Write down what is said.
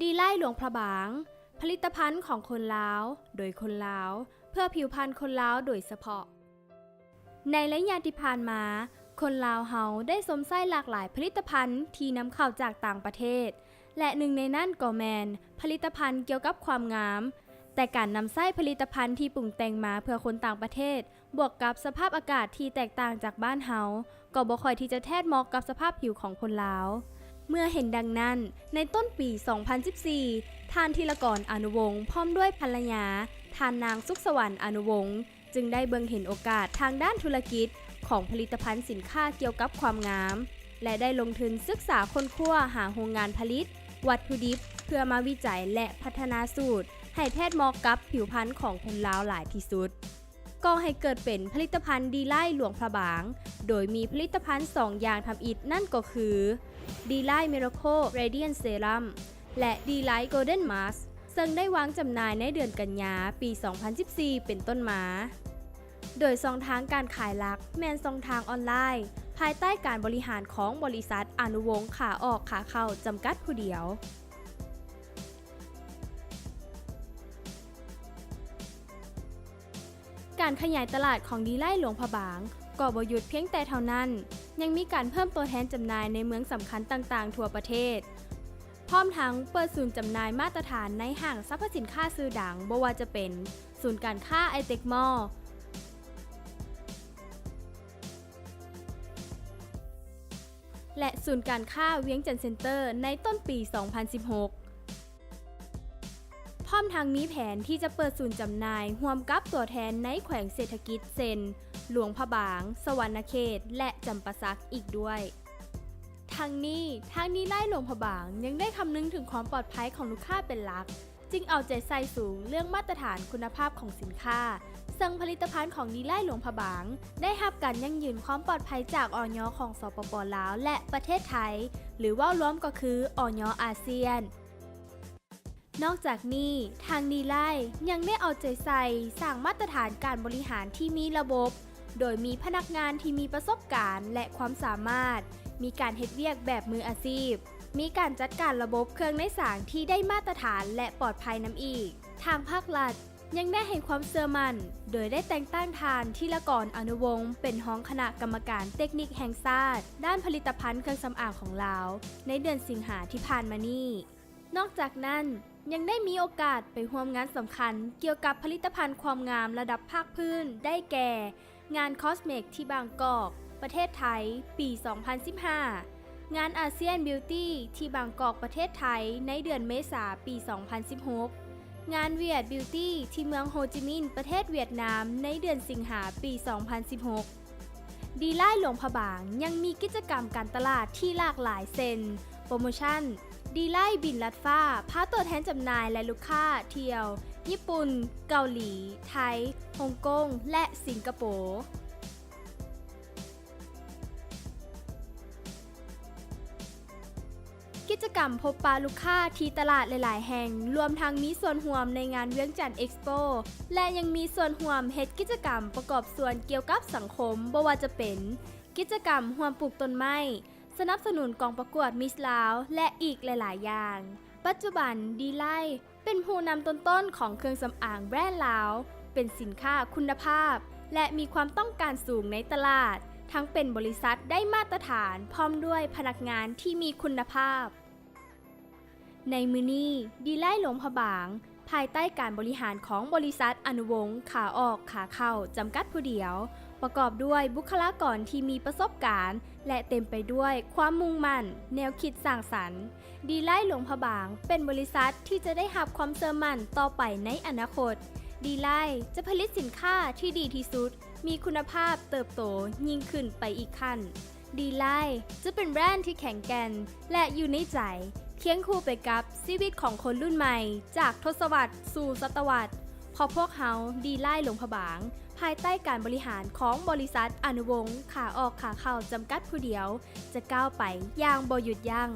ดีไล่หลวงพระบางผลิตภัณฑ์ของคนลาวโดยคนลาวเพื่อผิวพรรณคนลาวโดยเฉพาะในระยะที่ผ่านมาคนลาวเฮาได้สวมใส่หลากหลายผลิตภัณฑ์ที่นำเข้าจากต่างประเทศและหนึ่งในนั้นก็แมนผลิตภัณฑ์เกี่ยวกับความงามแต่การนำใส่ผลิตภัณฑ์ที่ปรุงแต่งมาเพื่อคนต่างประเทศบวกกับสภาพอากาศที่แตกต่างจากบ้านเฮาก็บ่ค่อยที่จะแทดเหมาะกับสภาพผิวของคนลาวเมื่อเห็นดังนั้นในต้นปี 2014 ท่านธีรกร อนุวงศ์พร้อมด้วยภรรยาท่านนางสุขสวรรค์ อนุวงศ์จึงได้เบิ่งเห็นโอกาสทางด้านธุรกิจของผลิตภัณฑ์สินค้าเกี่ยวกับความงามและได้ลงทุนศึกษาค้นคว้าหาโรงงานผลิตวัตถุดิบเพื่อมาวิจัยและพัฒนาสูตรให้แพทย์เหมาะกับผิวพรรณของคนลาวหลายที่สุดก็ให้เกิดเป็นผลิตภัณฑ์ดีไล่หลวงพระบางโดยมีผลิตภัณฑ์2อย่างทำอิฐนั่นก็คือดีไล่มิราโคเรเดียนเซรั่มและดีไลท์โกลเด้นมาสก์ซึ่งได้วางจำหน่ายในเดือนกันยาปี 2014 เป็นต้นมาโดยช่องทางการขายหลักแม่นช่องทางออนไลน์ภายใต้การบริหารของบริษัทอนุวงศ์ขาออกขาเข้าจำกัดผู้เดียวการขยายตลาดของดีไล่หลวงพระบางก็บ่หยุดเพียงแต่เท่านั้นยังมีการเพิ่มตัวแทนจำหน่ายในเมืองสำคัญต่างๆทั่วประเทศพร้อมทั้งเปิดศูนย์จำหน่ายมาตรฐานในห้างสรรพสินค้าชื่อดังบ่ว่าจะเป็นศูนย์การค้าไอเทคมอลล์และศูนย์การค้าเวียงจันทน์เซ็นเตอร์ในต้นปี 2016 พร้อมทั้งมีแผนที่จะเปิดศูนย์จำหน่ายร่วมกับตัวแทนในแขวงเศรษฐกิจเซนหลวงพระบางสวรรณเขตและจำปาสักอีกด้วยทั้งนี้ไล่หลวงพระบางยังได้คำนึงถึงความปลอดภัยของลูกค้าเป็นหลักจึงเอาใจใส่สูงเรื่องมาตรฐานคุณภาพของสินค้าซึ่งผลิตภัณฑ์ของดีไล่หลวงพระบางได้รับการยั่งยืนความปลอดภัยจากอย.ของสปป.ลาวและประเทศไทยหรือว่ารวมก็คืออย.อาเซียนนอกจากนี้ทางดีไล่ยังได้เอาใจใส่สร้างมาตรฐานการบริหารที่มีระบบโดยมีพนักงานที่มีประสบการณ์และความสามารถมีการเฮ็ดเวียกแบบมืออาชีพมีการจัดการระบบเครื่องในสางที่ได้มาตรฐานและปลอดภัยน้ำอีกทางภาครัฐยังได้ให้ความเชื่อมั่นโดยได้แต่งตั้งทานธีรกร อนุวงศ์เป็นรองคณะกรรมการเทคนิคแห่งชาติด้านผลิตภัณฑ์เครื่องสำอางของลาวในเดือนสิงหาที่ผ่านมานี้นอกจากนั้นยังได้มีโอกาสไปร่วมงานสำคัญเกี่ยวกับผลิตภัณฑ์ความงามระดับภาคพื้นได้แก่งานคอสเมกที่บางกอกประเทศไทยปี 2015 งานอาเซียนบิวตี้ที่บางกอกประเทศไทยในเดือนเมษายนปี 2016 งานเวียดบิวตี้ที่เมืองโฮจิมินห์ประเทศเวียดนามในเดือนสิงหาปี 2016 ดีไล่หลวงพระบางยังมีกิจกรรมการตลาดที่หลากหลายเช่นโปรโมชั่นดีไล่บินลัดฟ้าพาตัวแทนจำหน่ายและลูกค้าเที่ยวญี่ปุ่นเกาหลีไทยฮ่องกงและสิงคโปร์กิจกรรมพบปะลูกค้าที่ตลาดหลายๆแห่งรวมทั้งมีส่วนร่วมในงานเวียงจันทน์เอ็กซ์โปและยังมีส่วนร่วมเฮ็ดกิจกรรมประกอบส่วนเกี่ยวกับสังคมบ่ว่าจะเป็นกิจกรรมร่วมปลูกต้นไม้สนับสนุนกองประกวดมิสลาวและอีกหลายๆอย่างปัจจุบันดีไล่เป็นผู้นำต้นๆของเครื่องสำอางแบรนด์ลาวเป็นสินค้าคุณภาพและมีความต้องการสูงในตลาดทั้งเป็นบริษัทได้มาตรฐานพร้อมด้วยพนักงานที่มีคุณภาพในมื้อนี้ดีไล่หลวงพระบางภายใต้การบริหารของบริษัทอนุวงศ์ขาออกขาเข้าจำกัดผู้เดียวประกอบด้วยบุคลากรที่มีประสบการณ์และเต็มไปด้วยความมุ่งมั่นแนวคิดสร้างสรรค์ดีไล่หลวงพระบางเป็นบริษัทที่จะได้รับความเชื่อมั่นต่อไปในอนาคตดีไล่จะผลิตสินค้าที่ดีที่สุดมีคุณภาพเติบโตยิ่งขึ้นไปอีกขั้นดีไล่จะเป็นแบรนด์ที่แข็งแกร่งและอยู่ในใจเคียงคู่ไปกับชีวิตของคนรุ่นใหม่จากทศวรรษสู่ศตวรรษเพราะพวกเขาดีไล่หลวงพระบางภายใต้การบริหารของบริษัทอนุวงศ์ขาออกขาเข้าจำกัดผู้เดียวจะก้าวไปอย่างบ่หยุดยั้ง